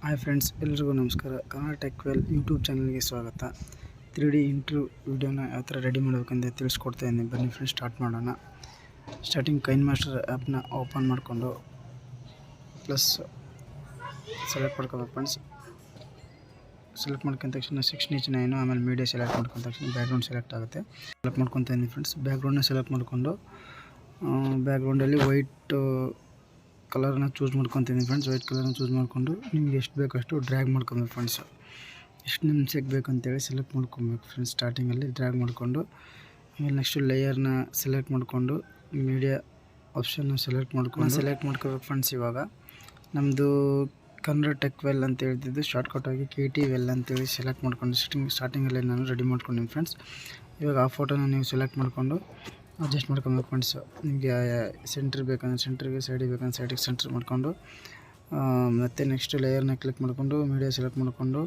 Hi friends, ಎಲ್ರಿಗೂ ನಮಸ್ಕಾರ. Kannada tech well YouTube ಚಾನಲ್ಗೆ ಸ್ವಾಗತ. 3D ಇಂಟ್ರ್ಯೂ ವಿಡಿಯೋನ ಯಾವ ಥರ ರೆಡಿ ಮಾಡಬೇಕಂತ ತಿಳಿಸ್ಕೊಡ್ತಾ ಇದ್ದೀನಿ. ಬನ್ನಿ ಫ್ರೆಂಡ್ಸ್, ಸ್ಟಾರ್ಟ್ ಮಾಡೋಣ. ಸ್ಟಾರ್ಟಿಂಗ್ ಕೈನ್ಮಾಸ್ಟರ್ ಆ್ಯಪ್ನ ಓಪನ್ ಮಾಡಿಕೊಂಡು ಪ್ಲಸ್ ಸೆಲೆಕ್ಟ್ ಮಾಡ್ಕೋಬೇಕು ಫ್ರೆಂಡ್ಸ್. ಸೆಲೆಕ್ಟ್ ಮಾಡ್ಕೊಂಡ ತಕ್ಷಣ 6:9 ಆಮೇಲೆ ಮೀಡಿಯಾ ಸೆಲೆಕ್ಟ್ ಮಾಡ್ಕೊಂಡ ತಕ್ಷಣ ಬ್ಯಾಕ್ಗ್ರೌಂಡ್ ಸೆಲೆಕ್ಟ್ ಆಗುತ್ತೆ. ಸೆಲೆಕ್ಟ್ ಮಾಡ್ಕೊತಾ ಇದ್ದೀನಿ ಫ್ರೆಂಡ್ಸ್. ಬ್ಯಾಕ್ಗ್ರೌಂಡ್ನ ಸೆಲೆಕ್ಟ್ ಮಾಡಿಕೊಂಡು ಬ್ಯಾಕ್ಗ್ರೌಂಡಲ್ಲಿ ವೈಟ್ ಕಲರ್ನ ಚೂಸ್ ಮಾಡ್ಕೊತೀನಿ ಫ್ರೆಂಡ್ಸ್. ವೈಟ್ ಕಲರ್ನ ಚೂಸ್ ಮಾಡಿಕೊಂಡು ನಿಮ್ಗೆ ಎಷ್ಟು ಬೇಕಷ್ಟು ಡ್ರ್ಯಾಗ್ ಮಾಡ್ಕೊಬೇಕು ಫ್ರೆಂಡ್ಸ್. ಎಷ್ಟು ನಿಮಿಷಕ್ಕೆ ಬೇಕಂತೇಳಿ ಸೆಲೆಕ್ಟ್ ಮಾಡ್ಕೊಬೇಕು ಫ್ರೆಂಡ್ಸ್. ಸ್ಟಾರ್ಟಿಂಗಲ್ಲಿ ಡ್ರ್ಯಾಗ್ ಮಾಡಿಕೊಂಡು ಆಮೇಲೆ ನೆಕ್ಸ್ಟು ಲೇಯರ್ನ ಸೆಲೆಕ್ಟ್ ಮಾಡಿಕೊಂಡು ಮೀಡಿಯಾ ಆಪ್ಷನ್ನ ಸೆಲೆಕ್ಟ್ ಮಾಡ್ಕೋಬೇಕು ಫ್ರೆಂಡ್ಸ್. ಇವಾಗ ನಮ್ಮದು ಕನ್ನಡ ಟೆಕ್ ವೆಲ್ ಅಂತ ಹೇಳ್ತಿದ್ದು ಶಾರ್ಟ್ಕಟಾಗಿ KT ವೆಲ್ ಅಂತೇಳಿ ಸೆಲೆಕ್ಟ್ ಮಾಡ್ಕೊಂಡು ಸ್ಟಾರ್ಟಿಂಗಲ್ಲಿ ನಾನು ರೆಡಿ ಮಾಡ್ಕೊಂಡಿನಿ ಫ್ರೆಂಡ್ಸ್. ಇವಾಗ ಆ ಫೋಟೋನ ನೀವು ಸೆಲೆಕ್ಟ್ ಮಾಡಿಕೊಂಡು ಅಡ್ಜಸ್ಟ್ ಮಾಡ್ಕೊಬೇಕು ಫ್ರೆಂಡ್ಸ್. ನಿಮಗೆ ಸೆಂಟ್ರ್ ಬೇಕಂದ್ರೆ ಸೆಂಟ್ರಿಗೆ, ಸೈಡಿಗೆ ಬೇಕಂದ್ರೆ ಸೈಡಿಗೆ ಸೆಂಟ್ರ್ ಮಾಡಿಕೊಂಡು ಮತ್ತು ನೆಕ್ಸ್ಟ್ ಲೇಯರ್ನ ಕ್ಲಿಕ್ ಮಾಡಿಕೊಂಡು ಮೀಡಿಯಾ ಸೆಲೆಕ್ಟ್ ಮಾಡಿಕೊಂಡು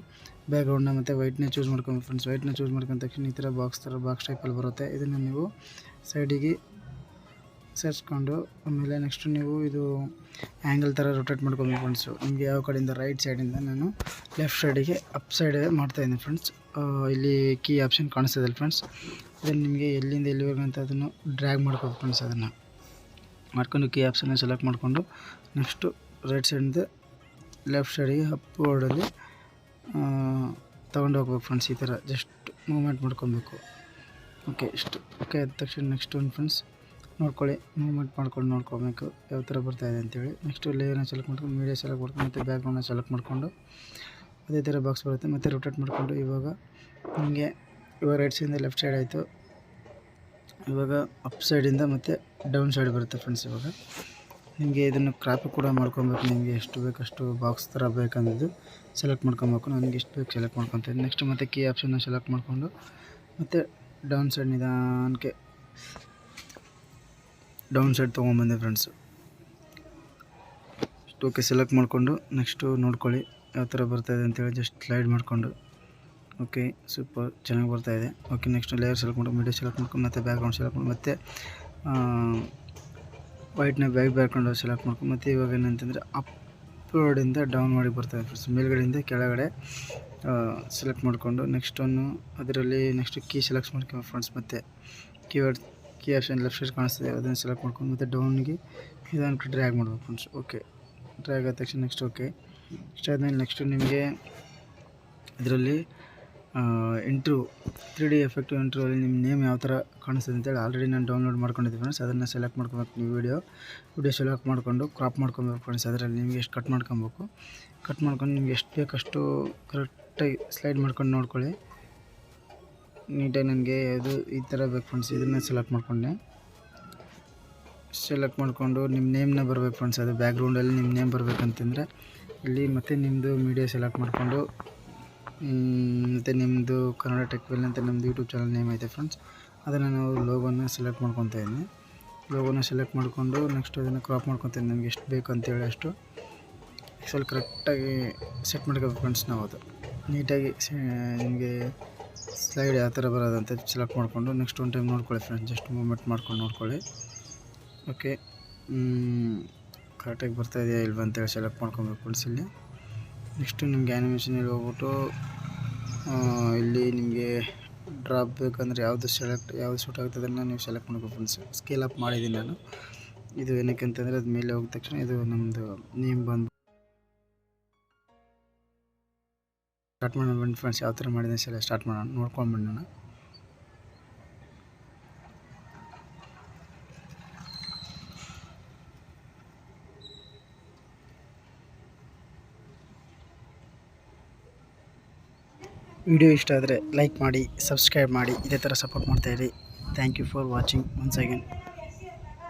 ಬ್ಯಾಕ್ಗ್ರೌಂಡ್ನ ಮತ್ತು ವೈಟ್ನೇ ಚೂಸ್ ಮಾಡ್ಕೊಬೇಕು ಫ್ರೆಂಡ್ಸ್. ವೈಟ್ನ ಚೂಸ್ ಮಾಡ್ಕೊಂಡ ತಕ್ಷಣ ಈ ಥರ ಬಾಕ್ಸ್ ಟೈಪಲ್ಲಿ ಬರುತ್ತೆ. ಇದನ್ನು ನೀವು ಸೈಡಿಗೆ ಸೇರಿಸ್ಕೊಂಡು ಆಮೇಲೆ ನೆಕ್ಸ್ಟು ನೀವು ಇದು ಆ್ಯಂಗಲ್ ಥರ ರೊಟೇಟ್ ಮಾಡ್ಕೊಬೇಕು ಫ್ರೆಂಡ್ಸು. ನಿಮಗೆ ಯಾವ ಕಡೆಯಿಂದ ರೈಟ್ ಸೈಡಿಂದ ನಾನು ಲೆಫ್ಟ್ ಸೈಡಿಗೆ ಅಪ್ ಸೈಡ್ ಮಾಡ್ತಾಯಿದ್ದೀನಿ ಫ್ರೆಂಡ್ಸ್. ಇಲ್ಲಿ ಕೀ ಆಪ್ಷನ್ ಕಾಣಿಸ್ತದೆ ಫ್ರೆಂಡ್ಸ್. ಅದನ್ನು ನಿಮಗೆ ಎಲ್ಲಿಂದ ಎಲ್ಲಿವರೆಗೆ ಅಂತ ಅದನ್ನು ಡ್ರ್ಯಾಗ್ ಮಾಡ್ಕೋಬೇಕು ಫ್ರೆಂಡ್ಸ್. ಅದನ್ನು ಮಾಡ್ಕೊಂಡು ಕೀ ಆಪ್ಷನ್ನ ಸೆಲೆಕ್ಟ್ ಮಾಡಿಕೊಂಡು ನೆಕ್ಸ್ಟು ರೈಟ್ ಸೈಡಿಂದ ಲೆಫ್ಟ್ ಸೈಡಿಗೆ ಅಪ್ವರ್ಡಲ್ಲಿ ತೊಗೊಂಡು ಹೋಗ್ಬೇಕು ಫ್ರೆಂಡ್ಸ್. ಈ ಥರ ಜಸ್ಟ್ ಮೂವ್ಮೆಂಟ್ ಮಾಡ್ಕೊಬೇಕು. ಓಕೆ, ಇಷ್ಟು ಓಕೆ ಆದ ತಕ್ಷಣ ನೆಕ್ಸ್ಟ್ ಒಂದು ಫ್ರೆಂಡ್ಸ್ ನೋಡ್ಕೊಳ್ಳಿ, ಮೂವ್ಮೆಂಟ್ ಮಾಡ್ಕೊಂಡು ನೋಡ್ಕೊಬೇಕು ಯಾವ ಥರ ಬರ್ತಾಯಿದೆ ಅಂತೇಳಿ. ನೆಕ್ಸ್ಟು ಲೇಯರ್ನ ಸೆಲೆಕ್ಟ್ ಮಾಡ್ಕೊಂಡು ಮೀಡಿಯಾ ಸೆಲೆಕ್ಟ್ ಮಾಡ್ಕೊಂಡು ಮತ್ತು ಬ್ಯಾಕ್ಗ್ರೌಂಡ್ನ ಸೆಲೆಕ್ಟ್ ಮಾಡಿಕೊಂಡು ಅದೇ ಥರ ಬಾಕ್ಸ್ ಬರುತ್ತೆ. ಮತ್ತು ರೊಟೇಟ್ ಮಾಡಿಕೊಂಡು ಇವಾಗ ರೈಟ್ ಸೈಡಿಂದ ಲೆಫ್ಟ್ ಸೈಡ್ ಆಯಿತು. ಇವಾಗ ಅಪ್ ಸೈಡಿಂದ ಮತ್ತು ಡೌನ್ ಸೈಡ್ ಬರುತ್ತೆ ಫ್ರೆಂಡ್ಸ್. ಇವಾಗ ನಿಮಗೆ ಇದನ್ನು ಕ್ರಾಪ್ ಕೂಡ ಮಾಡ್ಕೊಬೇಕು. ನಿಮಗೆ ಎಷ್ಟು ಬೇಕಷ್ಟು ಬಾಕ್ಸ್ ಥರ ಬೇಕಂದಿದ್ದು ಸೆಲೆಕ್ಟ್ ಮಾಡ್ಕೊಬೇಕು. ನನಗೆ ಎಷ್ಟು ಬೇಕು ಸೆಲೆಕ್ಟ್ ಮಾಡ್ಕೊತೀನಿ. ನೆಕ್ಸ್ಟ್ ಮತ್ತು ಕೀ ಆಪ್ಷನ್ನ ಸೆಲೆಕ್ಟ್ ಮಾಡಿಕೊಂಡು ಮತ್ತು ಡೌನ್ ಸೈಡ್ ನಿಧಾನಕ್ಕೆ ಡೌನ್ ಸೈಡ್ ತೊಗೊಂಬಂದೆ ಫ್ರೆಂಡ್ಸು. ಓಕೆ, ಸೆಲೆಕ್ಟ್ ಮಾಡಿಕೊಂಡು ನೆಕ್ಸ್ಟು ನೋಡ್ಕೊಳ್ಳಿ ಯಾವ ಥರ ಬರ್ತಾಯಿದೆ ಅಂತೇಳಿ ಜಸ್ಟ್ ಸ್ಲೈಡ್ ಮಾಡಿಕೊಂಡು. ಓಕೆ, ಸೂಪರ್, ಚೆನ್ನಾಗಿ ಬರ್ತಾಯಿದೆ. ಓಕೆ, ನೆಕ್ಸ್ಟ್ ಲೇಯರ್ ಸೆಲೆಕ್ಟ್ ಮಾಡಿ ಮೀಡಿಯಾ ಸೆಲೆಕ್ಟ್ ಮಾಡ್ಕೊಂಡು ಮತ್ತು ಬ್ಯಾಕ್ಗ್ರೌಂಡ್ ಸೆಲೆಕ್ಟ್ ಮಾಡಿ ಮತ್ತು ವೈಟ್ನ ಬ್ಯಾಕ್ಗ್ರೌಂಡ್ ಸೆಲೆಕ್ಟ್ ಮಾಡ್ಕೊಂಡು ಮತ್ತು ಇವಾಗ ಏನಂತಂದರೆ ಅಪ್ವರ್ಡಿಂದ ಡೌನ್ ಮಾಡಿ ಬರ್ತಾಯಿದೆ ಫ್ರೆಂಡ್ಸ್. ಮೇಲ್ಗಡೆಯಿಂದ ಕೆಳಗಡೆ ಸೆಲೆಕ್ಟ್ ಮಾಡಿಕೊಂಡು ನೆಕ್ಸ್ಟನ್ನು ಅದರಲ್ಲಿ ನೆಕ್ಸ್ಟ್ ಕೀ ಸೆಲೆಕ್ಟ್ ಮಾಡ್ಕೊಂಡು ಫ್ರೆಂಡ್ಸ್. ಮತ್ತು ಕೀ ಆಪ್ಷನ್ ಲೆಫ್ಟ್ ಸೈಡ್ ಕಾಣಿಸ್ತದೆ, ಅದನ್ನು ಸೆಲೆಕ್ಟ್ ಮಾಡ್ಕೊಂಡು ಮತ್ತು ಡೌನ್ಗೆ ಇದನ್ನು ಡ್ರ್ಯಾಗ್ ಮಾಡ್ಬೇಕು ಫ್ರೆಂಡ್ಸ್. ಓಕೆ, ಡ್ರ್ಯಾಗ್ ಆದ ತಕ್ಷಣ ನೆಕ್ಸ್ಟ್ ಓಕೆ ಇಷ್ಟ ಆದಮೇಲೆ ನೆಕ್ಸ್ಟು ನಿಮಗೆ ಇದರಲ್ಲಿ 3D ಎಫೆಕ್ಟಿವ್ ಇಂಟ್ರ್ಯೂವಲ್ಲಿ ನಿಮ್ಮ ನೇಮ್ ಯಾವ ಥರ ಕಾಣಿಸ್ತದೆ ಅಂತೇಳಿ ಆಲ್ರೆಡಿ ನಾನು ಡೌನ್ಲೋಡ್ ಮಾಡ್ಕೊಂಡಿದ್ದೆ ಫ್ರೆಂಡ್ಸ್. ಅದನ್ನು ಸೆಲೆಕ್ಟ್ ಮಾಡ್ಕೊಬೇಕು. ನೀವು ವಿಡಿಯೋ ಸೆಲೆಕ್ಟ್ ಮಾಡಿಕೊಂಡು ಕ್ರಾಪ್ ಮಾಡ್ಕೊಬೇಕು ಫ್ರೆಂಡ್ಸ್. ಅದರಲ್ಲಿ ನಿಮಗೆ ಎಷ್ಟು ಕಟ್ ಮಾಡ್ಕೊಬೇಕು. ಕಟ್ ಮಾಡ್ಕೊಂಡು ನಿಮ್ಗೆ ಎಷ್ಟು ಬೇಕಷ್ಟು ಕರೆಕ್ಟಾಗಿ ಸ್ಲೈಡ್ ಮಾಡ್ಕೊಂಡು ನೋಡ್ಕೊಳ್ಳಿ ನೀಟಾಗಿ. ನನಗೆ ಅದು ಈ ಥರ ಬೇಕು ಫ್ರೆಂಡ್ಸ್. ಇದನ್ನು ಸೆಲೆಕ್ಟ್ ಮಾಡಿಕೊಂಡೆ. ಸೆಲೆಕ್ಟ್ ಮಾಡಿಕೊಂಡು ನಿಮ್ಮ ನೇಮ್ನ ಬರಬೇಕು ಫ್ರೆಂಡ್ಸ್. ಅದು ಬ್ಯಾಕ್ಗ್ರೌಂಡಲ್ಲಿ ನಿಮ್ಮ ನೇಮ್ ಬರಬೇಕಂತಂದರೆ ಇಲ್ಲಿ ಮತ್ತು ನಿಮ್ಮದು ಮೀಡಿಯಾ ಸೆಲೆಕ್ಟ್ ಮಾಡಿಕೊಂಡು ಮತ್ತು ನಿಮ್ಮದು ಕನ್ನಡ ಟೆಕ್ ವೆಲ್ ಅಂತ ನಮ್ಮದು ಯೂಟ್ಯೂಬ್ ಚಾನಲ್ ನೇಮ್ ಐತೆ ಫ್ರೆಂಡ್ಸ್. ಅದನ್ನು ನಾವು ಲೋಗೋನ ಸೆಲೆಕ್ಟ್ ಮಾಡ್ಕೊತಾ ಇದ್ದೀನಿ. ಲೋಗೋನ ಸೆಲೆಕ್ಟ್ ಮಾಡಿಕೊಂಡು ನೆಕ್ಸ್ಟ್ ಅದನ್ನು ಕ್ರಾಪ್ ಮಾಡ್ಕೊತೀನಿ. ನಮಗೆ ಎಷ್ಟು ಬೇಕು ಅಂತೇಳಿ ಅಷ್ಟು ಸ್ವಲ್ಪ ಕರೆಕ್ಟಾಗಿ ಸೆಟ್ ಮಾಡ್ಕೋಬೇಕು ಫ್ರೆಂಡ್ಸ್. ನಾವು ಅದು ನೀಟಾಗಿ ನಿಮಗೆ ಸ್ಲೈಡ್ ಯಾವ ಥರ ಬರೋದಂತ ಸೆಲೆಕ್ಟ್ ಮಾಡಿಕೊಂಡು ನೆಕ್ಸ್ಟ್ ಒಂದು ಟೈಮ್ ನೋಡ್ಕೊಳ್ಳಿ ಫ್ರೆಂಡ್ಸ್. ಜಸ್ಟ್ ಮೂವ್ಮೆಂಟ್ ಮಾಡ್ಕೊಂಡು ನೋಡ್ಕೊಳ್ಳಿ. ಓಕೆ, ಕರೆಕ್ಟಾಗಿ ಬರ್ತಾಯಿದೆಯಾ ಇಲ್ವಾ ಅಂತೇಳಿ ಸೆಲೆಕ್ಟ್ ಮಾಡ್ಕೊಬೇಕು ಫ್ರೆಂಡ್ಸ್. ಇಲ್ಲಿ ನೆಕ್ಸ್ಟು ನಿಮಗೆ ಆ್ಯನಿಮೇಷನಲ್ಲಿ ಹೋಗ್ಬಿಟ್ಟು ಇಲ್ಲಿ ನಿಮಗೆ ಡ್ರಾಪ್ ಬೇಕಂದರೆ ಯಾವುದು ಸೂಟ್ ಆಗುತ್ತೆ ಅದನ್ನು ನೀವು ಸೆಲೆಕ್ಟ್ ಮಾಡ್ಬೇಕು ಫ್ರೆಂಡ್ಸ್. ಸ್ಕೇಲ್ ಅಪ್ ಮಾಡಿದ್ದೀನಿ ನಾನು. ಇದು ಏನಕ್ಕೆ ಅಂತಂದರೆ ಅದು ಮೇಲೆ ಹೋಗಿದ ತಕ್ಷಣ ಇದು ನಮ್ಮದು ನೇಮ್ ಬಂದು ಸ್ಟಾರ್ಟ್ ಮಾಡೋಣ ಬನ್ನಿ ಫ್ರೆಂಡ್ಸ್. ಯಾವ ಥರ ಮಾಡಿದ್ದೀನಿ ಸ್ಟಾರ್ಟ್ ಮಾಡೋಣ, ನೋಡ್ಕೊಂಡು ಬರೋಣ. ವಿಡಿಯೋ ಇಷ್ಟ ಆದರೆ ಲೈಕ್ ಮಾಡಿ, ಸಬ್ಸ್ಕ್ರೈಬ್ ಮಾಡಿ, ಇದೇ ಥರ ಸಪೋರ್ಟ್ ಮಾಡ್ತಾಯಿರಿ. Thank you for watching once again.